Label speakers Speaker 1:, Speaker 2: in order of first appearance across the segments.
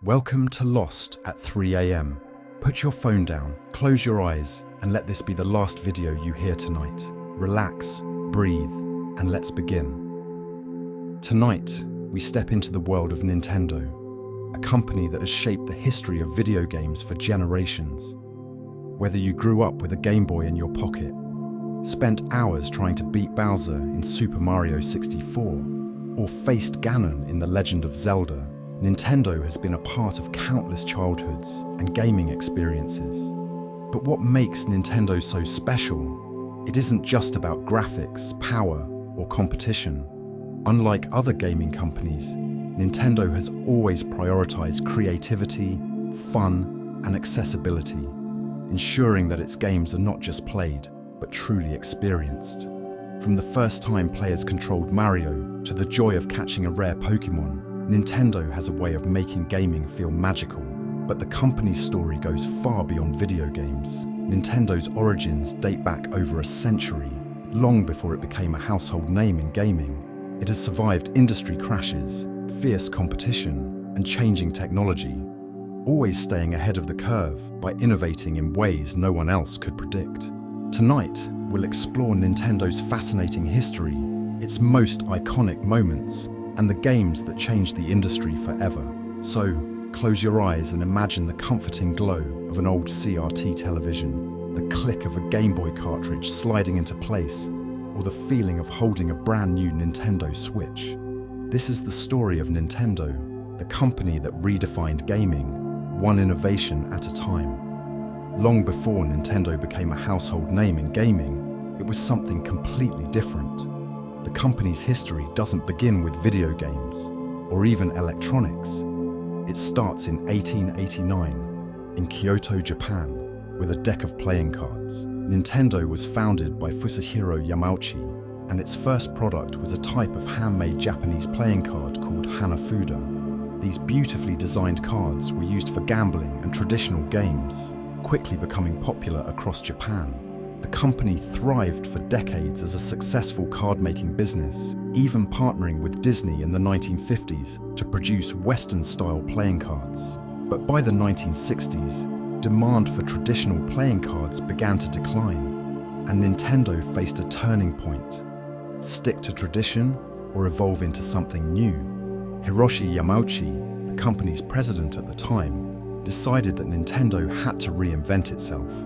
Speaker 1: Welcome to Lost at 3 a.m. Put your phone down, close your eyes, and let this be the last video you hear tonight. Relax, breathe, and let's begin. Tonight, we step into the world of Nintendo, a company that has shaped the history of video games for generations. Whether you grew up with a Game Boy in your pocket, spent hours trying to beat Bowser in Super Mario 64, or faced Ganon in The Legend of Zelda, Nintendo has been a part of countless childhoods and gaming experiences. But what makes Nintendo so special? It isn't just about graphics, power, or competition. Unlike other gaming companies, Nintendo has always prioritized creativity, fun, and accessibility, ensuring that its games are not just played, but truly experienced. From the first time players controlled Mario to the joy of catching a rare Pokémon, Nintendo has a way of making gaming feel magical. But the company's story goes far beyond video games. Nintendo's origins date back over a century, long before it became a household name in gaming. It has survived industry crashes, fierce competition, and changing technology, always staying ahead of the curve by innovating in ways no one else could predict. Tonight, we'll explore Nintendo's fascinating history, its most iconic moments, and the games that changed the industry forever. So, close your eyes and imagine the comforting glow of an old CRT television, the click of a Game Boy cartridge sliding into place, or the feeling of holding a brand new Nintendo Switch. This is the story of Nintendo, the company that redefined gaming, one innovation at a time. Long before Nintendo became a household name in gaming, it was something completely different. The company's history doesn't begin with video games, or even electronics. It starts in 1889, in Kyoto, Japan, with a deck of playing cards. Nintendo was founded by Fusahiro Yamauchi, and its first product was a type of handmade Japanese playing card called Hanafuda. These beautifully designed cards were used for gambling and traditional games, quickly becoming popular across Japan. The company thrived for decades as a successful card-making business, even partnering with Disney in the 1950s to produce Western-style playing cards. But by the 1960s, demand for traditional playing cards began to decline, and Nintendo faced a turning point. Stick to tradition or evolve into something new? Hiroshi Yamauchi, the company's president at the time, decided that Nintendo had to reinvent itself.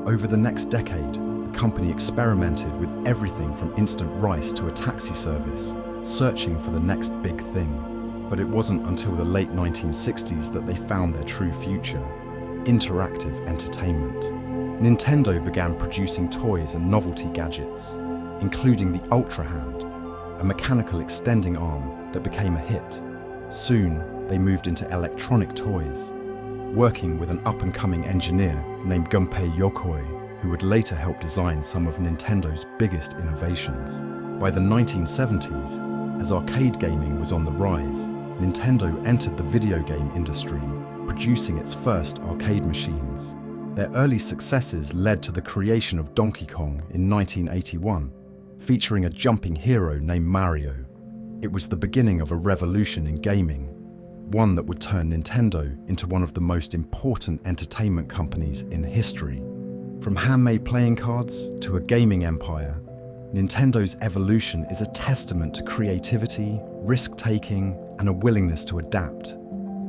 Speaker 1: Over the next decade, the company experimented with everything from instant rice to a taxi service, searching for the next big thing. But it wasn't until the late 1960s that they found their true future: interactive entertainment. Nintendo began producing toys and novelty gadgets, including the Ultra Hand, a mechanical extending arm that became a hit. Soon, they moved into electronic toys, working with an up-and-coming engineer named Gunpei Yokoi, who would later help design some of Nintendo's biggest innovations. By the 1970s, as arcade gaming was on the rise, Nintendo entered the video game industry, producing its first arcade machines. Their early successes led to the creation of Donkey Kong in 1981, featuring a jumping hero named Mario. It was the beginning of a revolution in gaming, one that would turn Nintendo into one of the most important entertainment companies in history. From handmade playing cards to a gaming empire, Nintendo's evolution is a testament to creativity, risk-taking, and a willingness to adapt.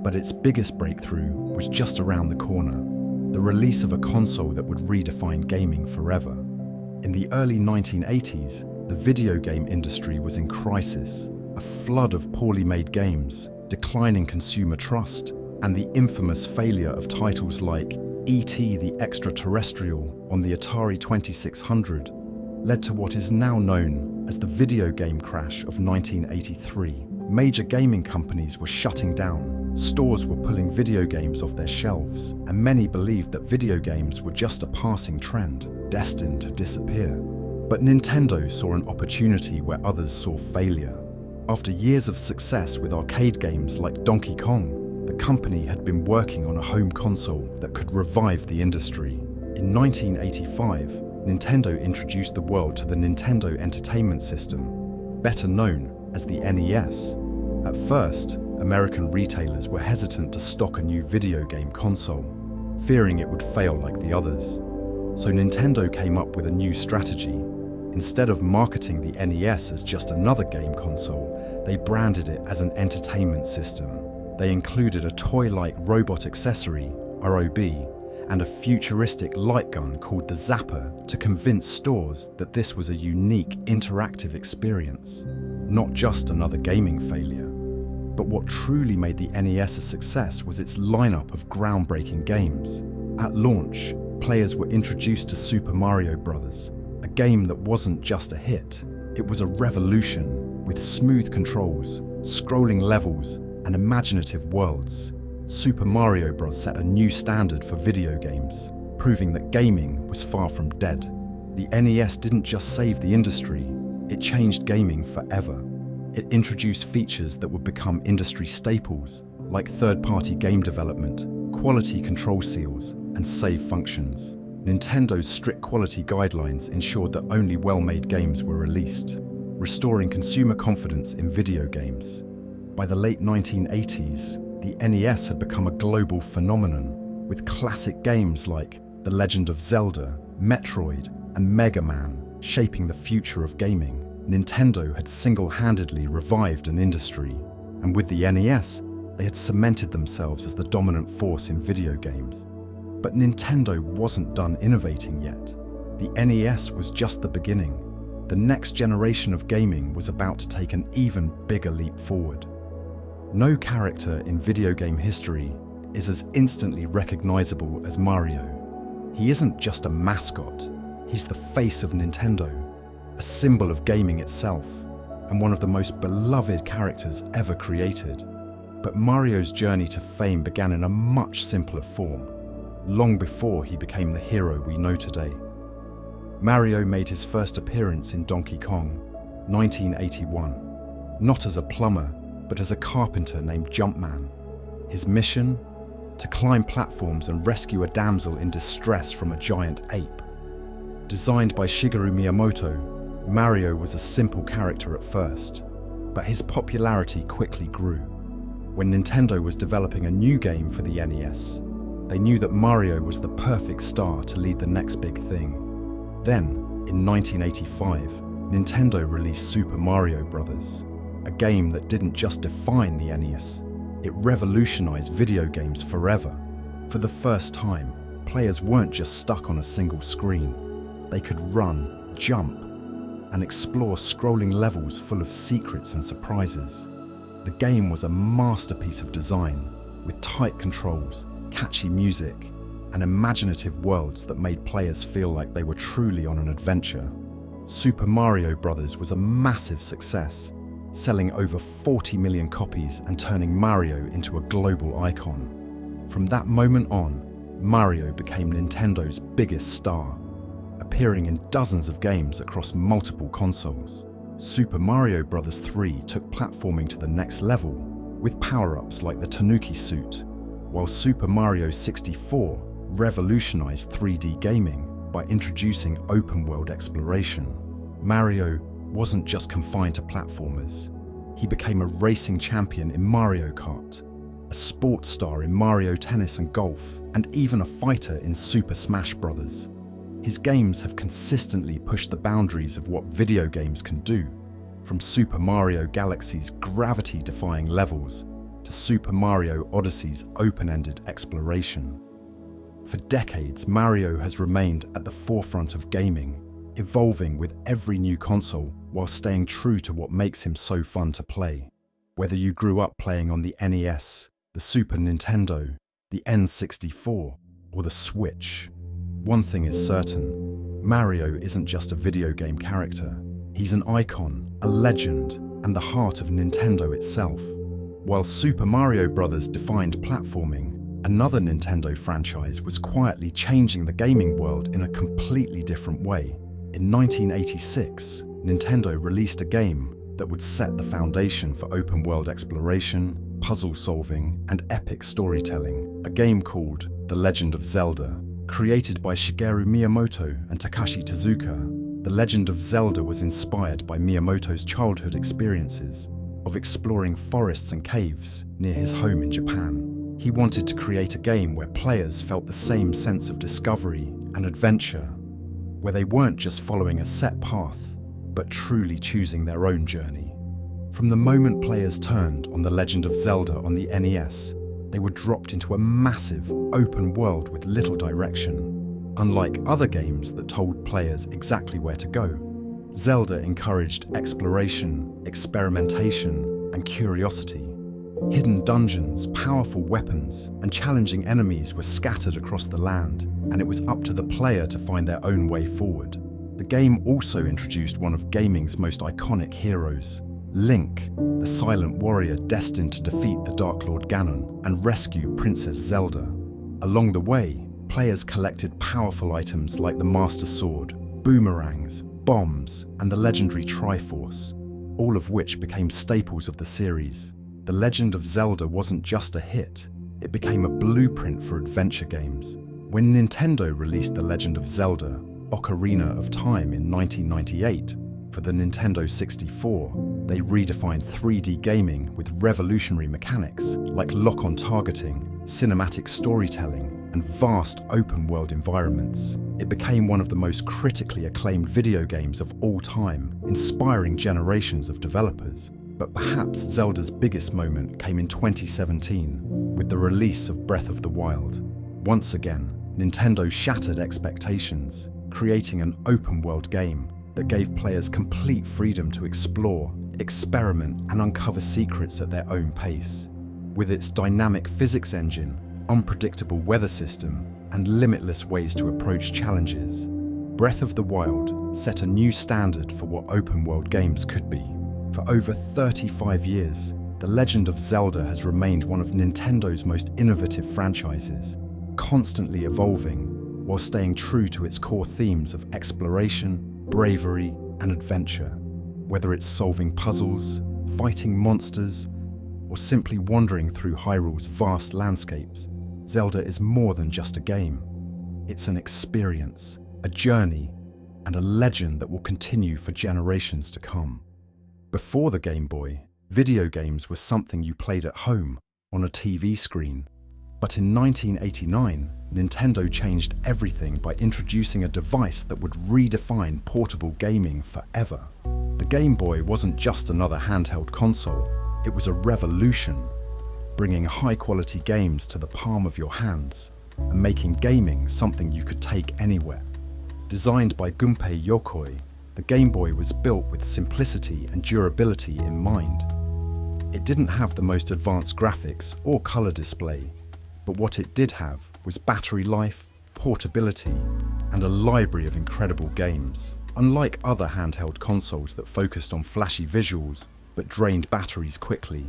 Speaker 1: But its biggest breakthrough was just around the corner: the release of a console that would redefine gaming forever. In the early 1980s, the video game industry was in crisis. A flood of poorly made games, declining consumer trust, and the infamous failure of titles like E.T. the Extraterrestrial on the Atari 2600 led to what is now known as the video game crash of 1983. Major gaming companies were shutting down, stores were pulling video games off their shelves, and many believed that video games were just a passing trend, destined to disappear. But Nintendo saw an opportunity where others saw failure. After years of success with arcade games like Donkey Kong, the company had been working on a home console that could revive the industry. In 1985, Nintendo introduced the world to the Nintendo Entertainment System, better known as the NES. At first, American retailers were hesitant to stock a new video game console, fearing it would fail like the others. So Nintendo came up with a new strategy. Instead of marketing the NES as just another game console, they branded it as an entertainment system. They included a toy-like robot accessory, ROB, and a futuristic light gun called the Zapper to convince stores that this was a unique interactive experience, not just another gaming failure. But what truly made the NES a success was its lineup of groundbreaking games. At launch, players were introduced to Super Mario Bros., a game that wasn't just a hit, it was a revolution with smooth controls, scrolling levels, and imaginative worlds. Super Mario Bros. Set a new standard for video games, proving that gaming was far from dead. The NES didn't just save the industry, it changed gaming forever. It introduced features that would become industry staples, like third-party game development, quality control seals, and save functions. Nintendo's strict quality guidelines ensured that only well-made games were released, restoring consumer confidence in video games. By the late 1980s, the NES had become a global phenomenon, with classic games like The Legend of Zelda, Metroid, and Mega Man shaping the future of gaming. Nintendo had single-handedly revived an industry, and with the NES, they had cemented themselves as the dominant force in video games. But Nintendo wasn't done innovating yet. The NES was just the beginning. The next generation of gaming was about to take an even bigger leap forward. No character in video game history is as instantly recognizable as Mario. He isn't just a mascot, he's the face of Nintendo, a symbol of gaming itself, and one of the most beloved characters ever created. But Mario's journey to fame began in a much simpler form, long before he became the hero we know today. Mario made his first appearance in Donkey Kong, 1981, not as a plumber, but as a carpenter named Jumpman. His mission? To climb platforms and rescue a damsel in distress from a giant ape. Designed by Shigeru Miyamoto, Mario was a simple character at first, but his popularity quickly grew. When Nintendo was developing a new game for the NES, they knew that Mario was the perfect star to lead the next big thing. Then, in 1985, Nintendo released Super Mario Bros., a game that didn't just define the NES, it revolutionized video games forever. For the first time, players weren't just stuck on a single screen. They could run, jump, and explore scrolling levels full of secrets and surprises. The game was a masterpiece of design, with tight controls, catchy music, and imaginative worlds that made players feel like they were truly on an adventure. Super Mario Bros. Was a massive success, selling over 40 million copies and turning Mario into a global icon. From that moment on, Mario became Nintendo's biggest star, appearing in dozens of games across multiple consoles. Super Mario Bros. 3 took platforming to the next level, with power-ups like the Tanuki suit, while Super Mario 64 revolutionized 3D gaming by introducing open-world exploration. Mario wasn't just confined to platformers. He became a racing champion in Mario Kart, a sports star in Mario Tennis and Golf, and even a fighter in Super Smash Bros. His games have consistently pushed the boundaries of what video games can do, from Super Mario Galaxy's gravity-defying levels to Super Mario Odyssey's open-ended exploration. For decades, Mario has remained at the forefront of gaming, evolving with every new console while staying true to what makes him so fun to play. Whether you grew up playing on the NES, the Super Nintendo, the N64, or the Switch, one thing is certain: Mario isn't just a video game character. He's an icon, a legend, and the heart of Nintendo itself. While Super Mario Bros. Defined platforming, another Nintendo franchise was quietly changing the gaming world in a completely different way. In 1986, Nintendo released a game that would set the foundation for open-world exploration, puzzle solving, and epic storytelling, a game called The Legend of Zelda. Created by Shigeru Miyamoto and Takashi Tezuka, The Legend of Zelda was inspired by Miyamoto's childhood experiences, of exploring forests and caves near his home in Japan. He wanted to create a game where players felt the same sense of discovery and adventure, where they weren't just following a set path, but truly choosing their own journey. From the moment players turned on The Legend of Zelda on the NES, they were dropped into a massive, open world with little direction. Unlike other games that told players exactly where to go, Zelda encouraged exploration, experimentation, and curiosity. Hidden dungeons, powerful weapons, and challenging enemies were scattered across the land, and it was up to the player to find their own way forward. The game also introduced one of gaming's most iconic heroes, Link, the silent warrior destined to defeat the Dark Lord Ganon and rescue Princess Zelda. Along the way, players collected powerful items like the Master Sword, boomerangs, bombs, and the legendary Triforce, all of which became staples of the series. The Legend of Zelda wasn't just a hit, it became a blueprint for adventure games. When Nintendo released The Legend of Zelda: Ocarina of Time in 1998 for the Nintendo 64, they redefined 3D gaming with revolutionary mechanics like lock-on targeting, cinematic storytelling, and vast open-world environments. It became one of the most critically acclaimed video games of all time, inspiring generations of developers. But perhaps Zelda's biggest moment came in 2017, with the release of Breath of the Wild. Once again, Nintendo shattered expectations, creating an open-world game that gave players complete freedom to explore, experiment, and uncover secrets at their own pace. With its dynamic physics engine, unpredictable weather system, and limitless ways to approach challenges, Breath of the Wild set a new standard for what open-world games could be. For over 35 years, The Legend of Zelda has remained one of Nintendo's most innovative franchises, constantly evolving while staying true to its core themes of exploration, bravery, and adventure. Whether it's solving puzzles, fighting monsters, or simply wandering through Hyrule's vast landscapes, Zelda is more than just a game. It's an experience, a journey, and a legend that will continue for generations to come. Before the Game Boy, video games were something you played at home, on a TV screen. But in 1989, Nintendo changed everything by introducing a device that would redefine portable gaming forever. The Game Boy wasn't just another handheld console, it was a revolution, bringing high-quality games to the palm of your hands and making gaming something you could take anywhere. Designed by Gunpei Yokoi, the Game Boy was built with simplicity and durability in mind. It didn't have the most advanced graphics or color display, but what it did have was battery life, portability, and a library of incredible games. Unlike other handheld consoles that focused on flashy visuals but drained batteries quickly,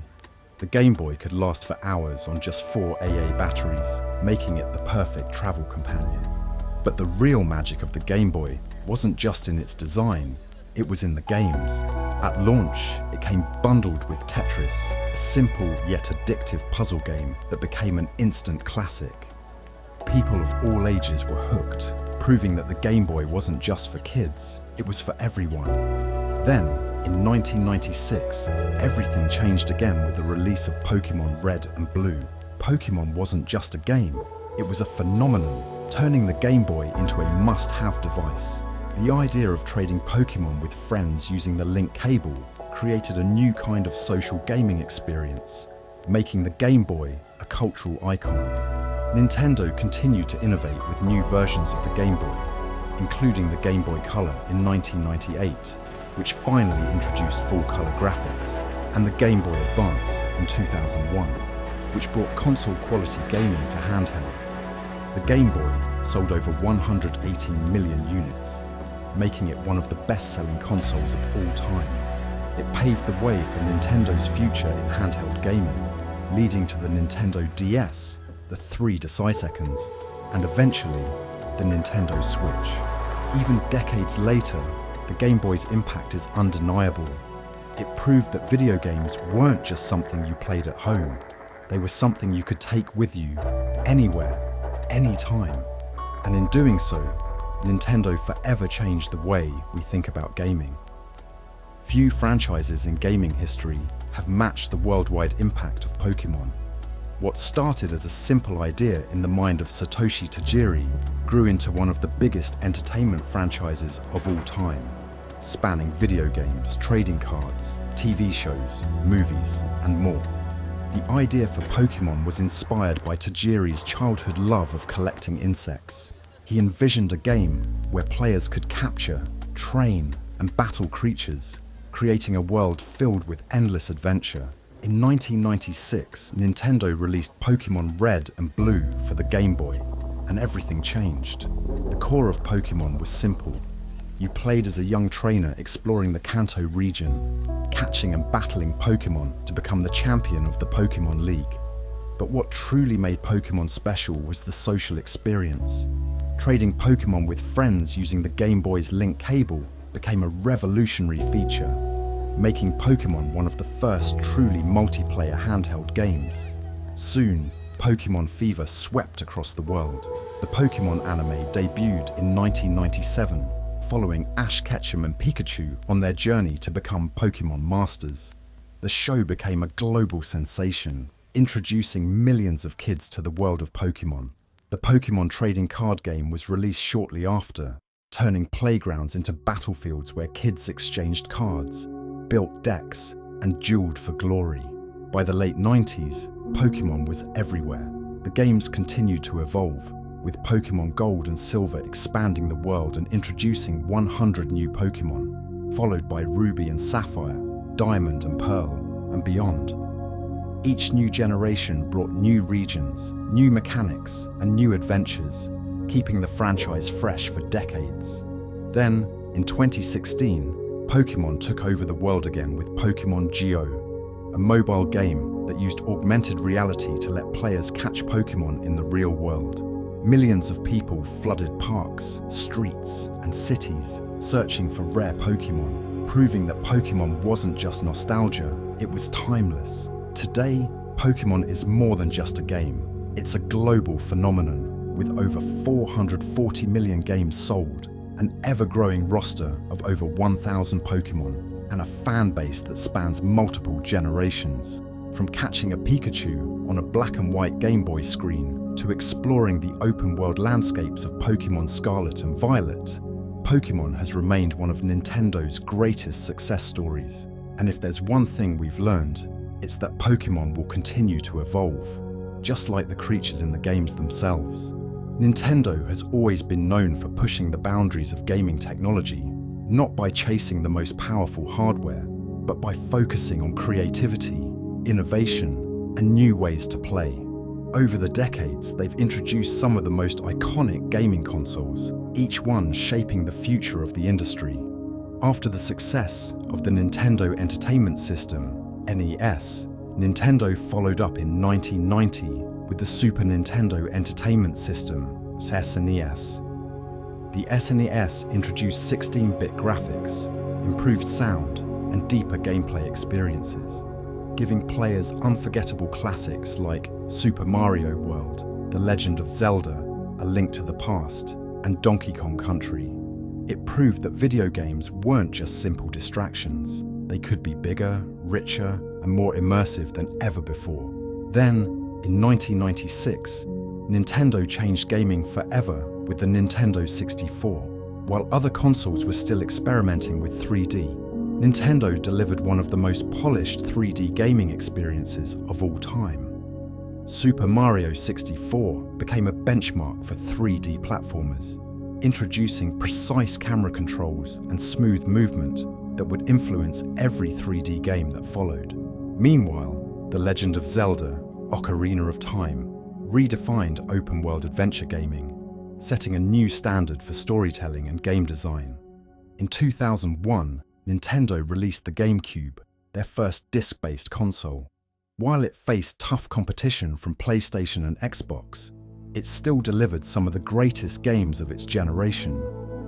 Speaker 1: the Game Boy could last for hours on just 4 AA batteries, making it the perfect travel companion. But the real magic of the Game Boy wasn't just in its design, it was in the games. At launch, it came bundled with Tetris, a simple yet addictive puzzle game that became an instant classic. People of all ages were hooked, proving that the Game Boy wasn't just for kids, it was for everyone. Then, in 1996, everything changed again with the release of Pokémon Red and Blue. Pokémon wasn't just a game, it was a phenomenon, turning the Game Boy into a must-have device. The idea of trading Pokémon with friends using the link cable created a new kind of social gaming experience, making the Game Boy a cultural icon. Nintendo continued to innovate with new versions of the Game Boy, including the Game Boy Color in 1998, which finally introduced full-color graphics, and the Game Boy Advance in 2001, which brought console-quality gaming to handhelds. The Game Boy sold over 118 million units, making it one of the best-selling consoles of all time. It paved the way for Nintendo's future in handheld gaming, leading to the Nintendo DS, the 3 Deciseconds, and eventually, the Nintendo Switch. Even decades later, the Game Boy's impact is undeniable. It proved that video games weren't just something you played at home, they were something you could take with you, anywhere, anytime. And in doing so, Nintendo forever changed the way we think about gaming. Few franchises in gaming history have matched the worldwide impact of Pokémon. What started as a simple idea in the mind of Satoshi Tajiri grew into one of the biggest entertainment franchises of all time, spanning video games, trading cards, TV shows, movies, and more. The idea for Pokémon was inspired by Tajiri's childhood love of collecting insects. He envisioned a game where players could capture, train, and battle creatures, creating a world filled with endless adventure. In 1996, Nintendo released Pokémon Red and Blue for the Game Boy, and everything changed. The core of Pokémon was simple. You played as a young trainer exploring the Kanto region, catching and battling Pokémon to become the champion of the Pokémon League. But what truly made Pokémon special was the social experience. Trading Pokémon with friends using the Game Boy's link cable became a revolutionary feature, making Pokémon one of the first truly multiplayer handheld games. Soon, Pokémon fever swept across the world. The Pokémon anime debuted in 1997, following Ash Ketchum and Pikachu on their journey to become Pokémon masters. The show became a global sensation, introducing millions of kids to the world of Pokémon. The Pokémon trading card game was released shortly after, turning playgrounds into battlefields where kids exchanged cards, built decks, and dueled for glory. By the late 90s, Pokémon was everywhere. The games continued to evolve, with Pokémon Gold and Silver expanding the world and introducing 100 new Pokémon, followed by Ruby and Sapphire, Diamond and Pearl, and beyond. Each new generation brought new regions, new mechanics, and new adventures, keeping the franchise fresh for decades. Then, in 2016, Pokémon took over the world again with Pokémon Go, a mobile game that used augmented reality to let players catch Pokémon in the real world. Millions of people flooded parks, streets, and cities, searching for rare Pokémon, proving that Pokémon wasn't just nostalgia, it was timeless. Today, Pokémon is more than just a game. It's a global phenomenon, with over 440 million games sold, an ever-growing roster of over 1,000 Pokémon, and a fan base that spans multiple generations. From catching a Pikachu on a black and white Game Boy screen to exploring the open-world landscapes of Pokémon Scarlet and Violet, Pokémon has remained one of Nintendo's greatest success stories. And if there's one thing we've learned, it's that Pokémon will continue to evolve, just like the creatures in the games themselves. Nintendo has always been known for pushing the boundaries of gaming technology, not by chasing the most powerful hardware, but by focusing on creativity, innovation, and new ways to play. Over the decades, they've introduced some of the most iconic gaming consoles, each one shaping the future of the industry. After the success of the Nintendo Entertainment System, NES, Nintendo followed up in 1990 with the Super Nintendo Entertainment System, SNES. The SNES introduced 16-bit graphics, improved sound, and deeper gameplay experiences, giving players unforgettable classics like Super Mario World, The Legend of Zelda, A Link to the Past, and Donkey Kong Country. It proved that video games weren't just simple distractions. They could be bigger, richer, and more immersive than ever before. Then, in 1996, Nintendo changed gaming forever with the Nintendo 64. While other consoles were still experimenting with 3D, Nintendo delivered one of the most polished 3D gaming experiences of all time. Super Mario 64 became a benchmark for 3D platformers, introducing precise camera controls and smooth movement that would influence every 3D game that followed. Meanwhile, The Legend of Zelda, Ocarina of Time, redefined open-world adventure gaming, setting a new standard for storytelling and game design. In 2001, Nintendo released the GameCube, their first disc-based console. While it faced tough competition from PlayStation and Xbox, it still delivered some of the greatest games of its generation,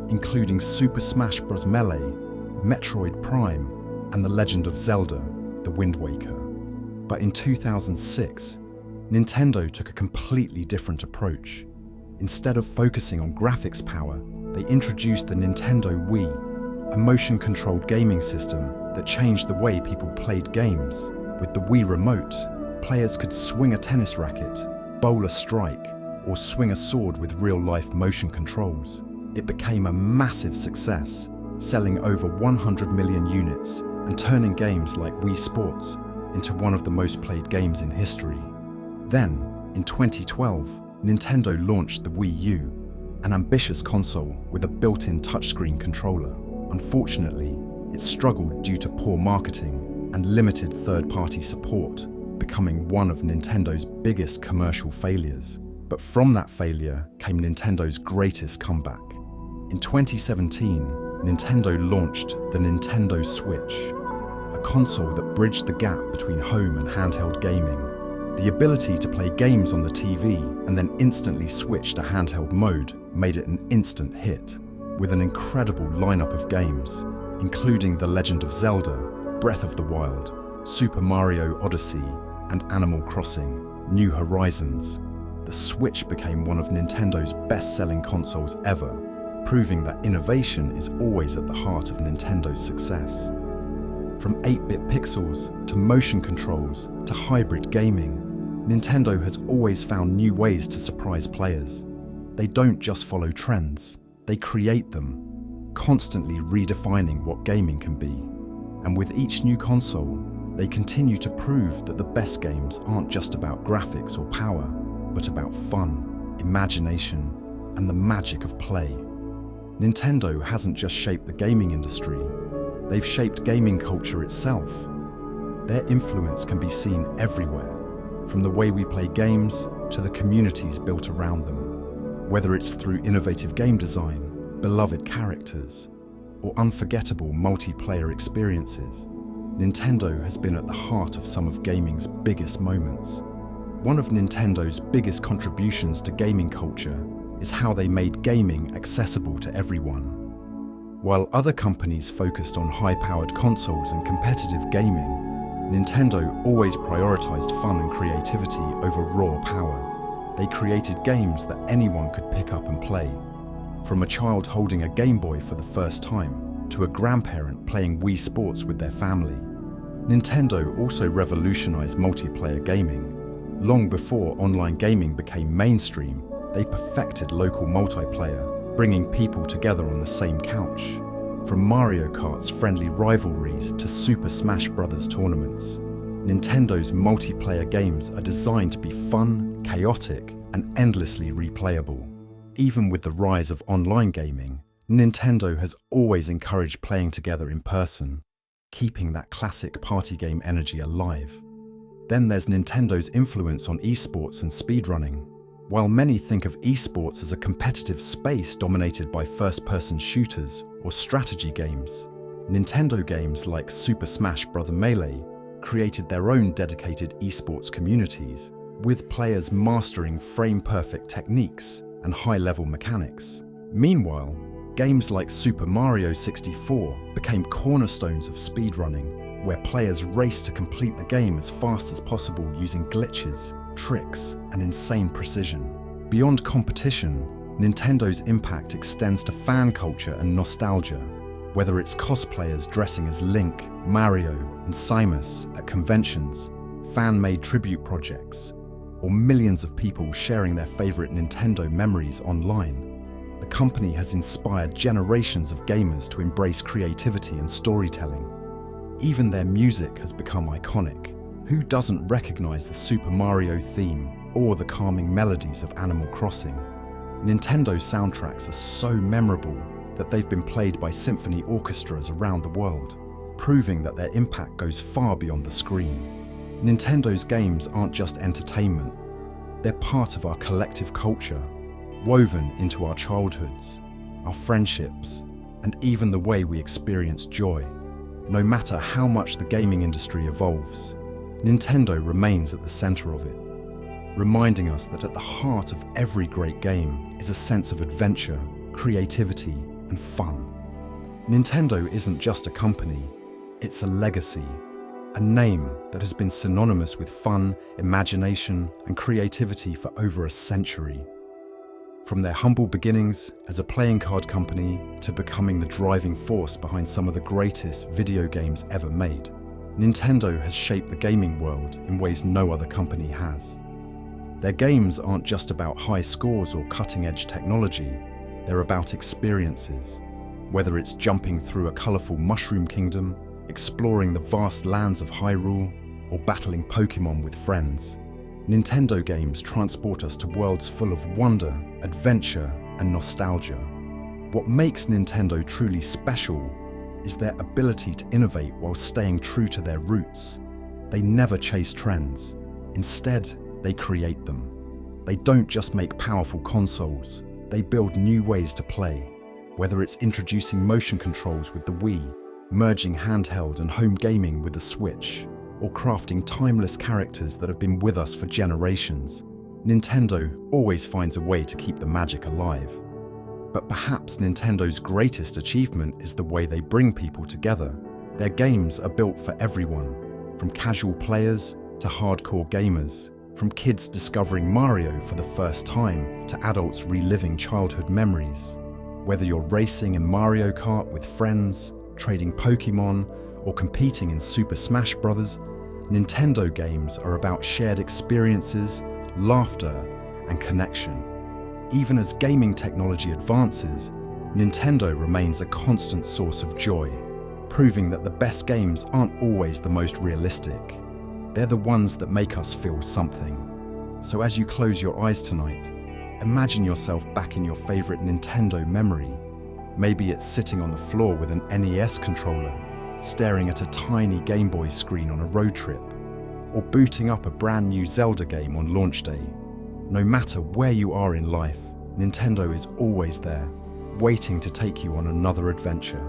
Speaker 1: including Super Smash Bros. Melee, Metroid Prime, and The Legend of Zelda, The Wind Waker. But in 2006, Nintendo took a completely different approach. Instead of focusing on graphics power, they introduced the Nintendo Wii, a motion-controlled gaming system that changed the way people played games. With the Wii Remote, players could swing a tennis racket, bowl a strike, or swing a sword with real-life motion controls. It became a massive success, selling over 100 million units and turning games like Wii Sports into one of the most played games in history. Then, in 2012, Nintendo launched the Wii U, an ambitious console with a built-in touchscreen controller. Unfortunately, it struggled due to poor marketing and limited third-party support, becoming one of Nintendo's biggest commercial failures. But from that failure came Nintendo's greatest comeback. In 2017, Nintendo launched the Nintendo Switch, a console that bridged the gap between home and handheld gaming. The ability to play games on the TV and then instantly switch to handheld mode made it an instant hit, with an incredible lineup of games, including The Legend of Zelda, Breath of the Wild, Super Mario Odyssey, and Animal Crossing: New Horizons. The Switch became one of Nintendo's best-selling consoles ever, proving that innovation is always at the heart of Nintendo's success. From 8-bit pixels to motion controls to hybrid gaming, Nintendo has always found new ways to surprise players. They don't just follow trends, they create them, constantly redefining what gaming can be. And with each new console, they continue to prove that the best games aren't just about graphics or power, but about fun, imagination, and the magic of play. Nintendo hasn't just shaped the gaming industry, they've shaped gaming culture itself. Their influence can be seen everywhere, from the way we play games to the communities built around them. Whether it's through innovative game design, beloved characters, or unforgettable multiplayer experiences, Nintendo has been at the heart of some of gaming's biggest moments. One of Nintendo's biggest contributions to gaming culture is how they made gaming accessible to everyone. While other companies focused on high-powered consoles and competitive gaming, Nintendo always prioritized fun and creativity over raw power. They created games that anyone could pick up and play, from a child holding a Game Boy for the first time to a grandparent playing Wii Sports with their family. Nintendo also revolutionized multiplayer gaming. Long before online gaming became mainstream, they perfected local multiplayer, bringing people together on the same couch. From Mario Kart's friendly rivalries to Super Smash Bros. Tournaments, Nintendo's multiplayer games are designed to be fun, chaotic, and endlessly replayable. Even with the rise of online gaming, Nintendo has always encouraged playing together in person, keeping that classic party game energy alive. Then there's Nintendo's influence on esports and speedrunning. While many think of esports as a competitive space dominated by first-person shooters or strategy games, Nintendo games like Super Smash Bros. Melee created their own dedicated esports communities, with players mastering frame-perfect techniques and high-level mechanics. Meanwhile, games like Super Mario 64 became cornerstones of speedrunning, where players race to complete the game as fast as possible using glitches, tricks, and insane precision. Beyond competition, Nintendo's impact extends to fan culture and nostalgia. Whether it's cosplayers dressing as Link, Mario, and Samus at conventions, fan-made tribute projects, or millions of people sharing their favorite Nintendo memories online, the company has inspired generations of gamers to embrace creativity and storytelling. Even their music has become iconic. Who doesn't recognize the Super Mario theme or the calming melodies of Animal Crossing? Nintendo soundtracks are so memorable that they've been played by symphony orchestras around the world, proving that their impact goes far beyond the screen. Nintendo's games aren't just entertainment, they're part of our collective culture, woven into our childhoods, our friendships, and even the way we experience joy. No matter how much the gaming industry evolves, Nintendo remains at the center of it, reminding us that at the heart of every great game is a sense of adventure, creativity, and fun. Nintendo isn't just a company, it's a legacy, a name that has been synonymous with fun, imagination, and creativity for over a century. From their humble beginnings as a playing card company to becoming the driving force behind some of the greatest video games ever made, Nintendo has shaped the gaming world in ways no other company has. Their games aren't just about high scores or cutting-edge technology, they're about experiences. Whether it's jumping through a colourful mushroom kingdom, exploring the vast lands of Hyrule, or battling Pokémon with friends, Nintendo games transport us to worlds full of wonder, adventure, and nostalgia. What makes Nintendo truly special is their ability to innovate while staying true to their roots. They never chase trends. Instead, they create them. They don't just make powerful consoles, they build new ways to play. Whether it's introducing motion controls with the Wii, merging handheld and home gaming with the Switch, or crafting timeless characters that have been with us for generations, Nintendo always finds a way to keep the magic alive. But perhaps Nintendo's greatest achievement is the way they bring people together. Their games are built for everyone, from casual players to hardcore gamers, from kids discovering Mario for the first time to adults reliving childhood memories. Whether you're racing in Mario Kart with friends, trading Pokémon, or competing in Super Smash Bros., Nintendo games are about shared experiences, laughter, and connection. Even as gaming technology advances, Nintendo remains a constant source of joy, proving that the best games aren't always the most realistic. They're the ones that make us feel something. So as you close your eyes tonight, imagine yourself back in your favorite Nintendo memory. Maybe it's sitting on the floor with an NES controller, staring at a tiny Game Boy screen on a road trip, or booting up a brand new Zelda game on launch day. No matter where you are in life, Nintendo is always there, waiting to take you on another adventure.